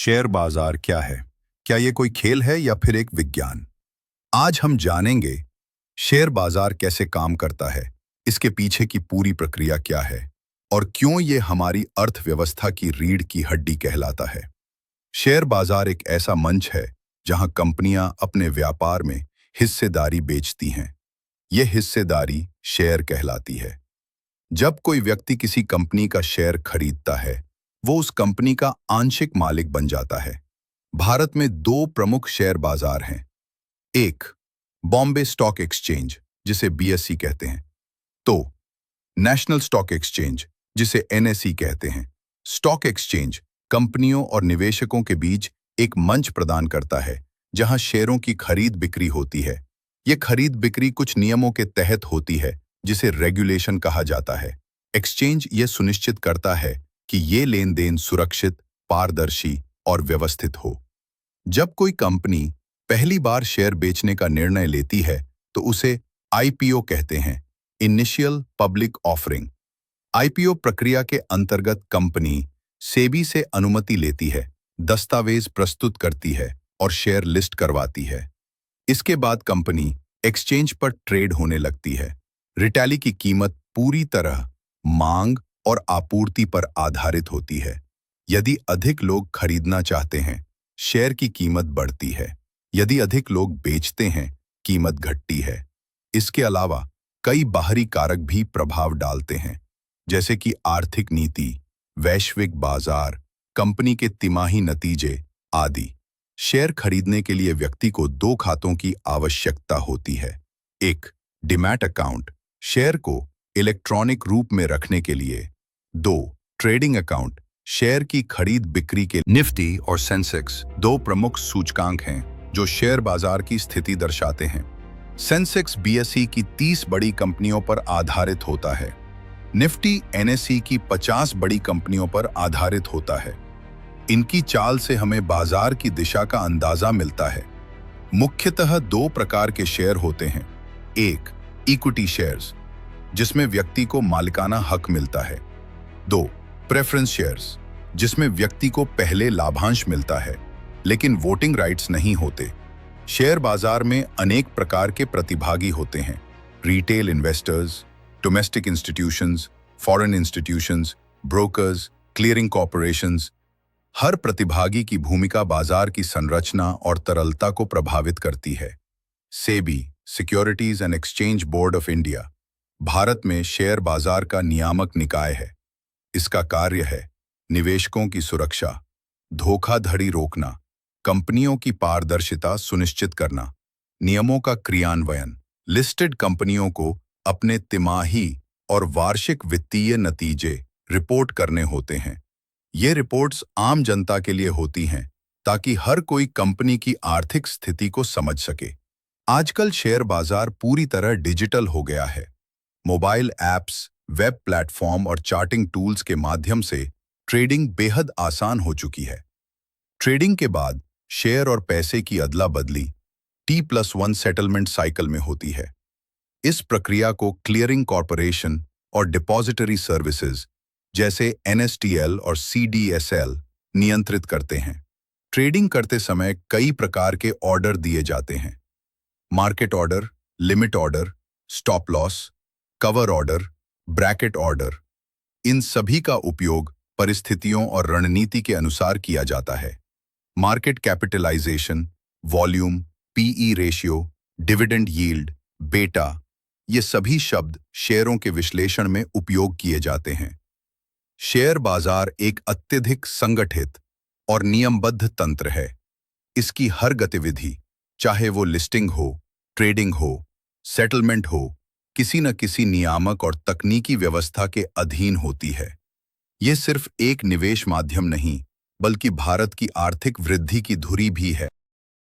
Share बाजार क्या है? क्या ये कोई खेल है या फिर एक विज्ञान? आज हम जानेंगे शेयर बाजार कैसे काम करता है, इसके पीछे की पूरी प्रक्रिया क्या है और क्यों ये हमारी अर्थव्यवस्था की रीढ़ की हड्डी कहलाता है। शेयर बाजार एक ऐसा मंच है जहां कंपनियां अपने व्यापार में हिस्सेदारी बेचती हैं। ये हिस्सेदारी शेयर कहलाती है। जब कोई व्यक्ति किसी कंपनी का शेयर खरीदता है, वो उस कंपनी का आंशिक मालिक बन जाता है। भारत में दो प्रमुख शेयर बाजार हैं। एक, बॉम्बे स्टॉक एक्सचेंज, जिसे बीएसई कहते हैं, तो नेशनल स्टॉक एक्सचेंज, जिसे एनएसई कहते हैं। स्टॉक एक्सचेंज कंपनियों और निवेशकों के बीच एक मंच प्रदान करता है जहां शेयरों की खरीद बिक्री होती है। ये खरीद बिक्री कुछ नियमों के तहत होती है, जिसे रेगुलेशन कहा जाता है। एक्सचेंज ये सुनिश्चित करता है कि ये लेन देन सुरक्षित, पारदर्शी और व्यवस्थित हो। जब कोई कंपनी पहली बार शेयर बेचने का निर्णय लेती है तो उसे आईपीओ कहते हैं, इनिशियल पब्लिक ऑफरिंग। आईपीओ प्रक्रिया के अंतर्गत कंपनी सेबी से अनुमति लेती है, दस्तावेज प्रस्तुत करती है और शेयर लिस्ट करवाती है। इसके बाद कंपनी एक्सचेंज पर ट्रेड होने लगती है। रिटेल की कीमत पूरी तरह मांग और आपूर्ति पर आधारित होती है। यदि अधिक लोग खरीदना चाहते हैं, शेयर की कीमत बढ़ती है। यदि अधिक लोग बेचते हैं, कीमत घटती है। इसके अलावा कई बाहरी कारक भी प्रभाव डालते हैं, जैसे कि आर्थिक नीति, वैश्विक बाजार, कंपनी के तिमाही नतीजे आदि। शेयर खरीदने के लिए व्यक्ति को दो खातों की आवश्यकता होती है। एक, डीमैट अकाउंट, शेयर को इलेक्ट्रॉनिक रूप में रखने के लिए। दो, ट्रेडिंग अकाउंट, शेयर की खरीद बिक्री के। निफ्टी और सेंसेक्स दो प्रमुख सूचकांक हैं जो शेयर बाजार की स्थिति दर्शाते हैं। सेंसेक्स बीएसई की 30 बड़ी कंपनियों पर आधारित होता है। निफ्टी एनएसई की 50 बड़ी कंपनियों पर आधारित होता है। इनकी चाल से हमें बाजार की दिशा का अंदाजा मिलता है। मुख्यतः दो प्रकार के शेयर होते हैं। एक, इक्विटी शेयर्स, जिसमें व्यक्ति को मालिकाना हक मिलता है। दो, प्रेफरेंस शेयर्स, जिसमें व्यक्ति को पहले लाभांश मिलता है लेकिन वोटिंग राइट्स नहीं होते। शेयर बाजार में अनेक प्रकार के प्रतिभागी होते हैं। Retail investors, domestic institutions, foreign institutions, brokers, clearing corporations. हर प्रतिभागी की भूमिका बाजार की संरचना और तरलता को प्रभावित करती है। SEBI, securities and exchange board of India, Bharat में शेयर बाजार का नियामक निकाय है। इसका कार्य है निवेशकों की सुरक्षा, धोखाधड़ी रोकना, कंपनियों की पारदर्शिता सुनिश्चित करना, नियमों का क्रियान्वयन। लिस्टेड कंपनियों को अपने तिमाही और वार्षिक वित्तीय नतीजे रिपोर्ट करने होते हैं। ये रिपोर्ट्स आम जनता के लिए होती हैं ताकि हर कोई कंपनी की आर्थिक स्थिति को समझ सके। आजकल शेयर बाजार पूरी तरह डिजिटल हो गया है। मोबाइल ऐप्स, वेब प्लेटफॉर्म और चार्टिंग टूल्स के माध्यम से ट्रेडिंग बेहद आसान हो चुकी है। ट्रेडिंग के बाद शेयर और पैसे की अदला बदली T+1 सेटलमेंट साइकिल में होती है। इस प्रक्रिया को क्लियरिंग कॉर्पोरेशन और डिपॉजिटरी सर्विसेज जैसे NSTL और CDSL नियंत्रित करते हैं। ट्रेडिंग करते समय कई प्रकार के ऑर्डर दिए जाते हैं। Market order, limit order, stop loss, cover order, bracket order. इन सभी का उपयोग परिस्थितियों और रणनीति के अनुसार किया जाता है। Market capitalisation, volume, PE ratio, dividend yield, beta, ये सभी शब्द शेयरों के विश्लेषण में उपयोग किए जाते हैं। शेयर बाजार एक अत्यधिक संगठित और नियमबद्ध तंत्र है। इसकी हर गतिविधि, चाहे वो लिस्टिंग हो, ट्रेडिंग हो, सेटलमेंट हो, किसी न किसी नियामक और तकनीकी व्यवस्था के अधीन होती है। ये सिर्फ एक निवेश माध्यम नहीं, बल्कि भारत की आर्थिक वृद्धि की धुरी भी है।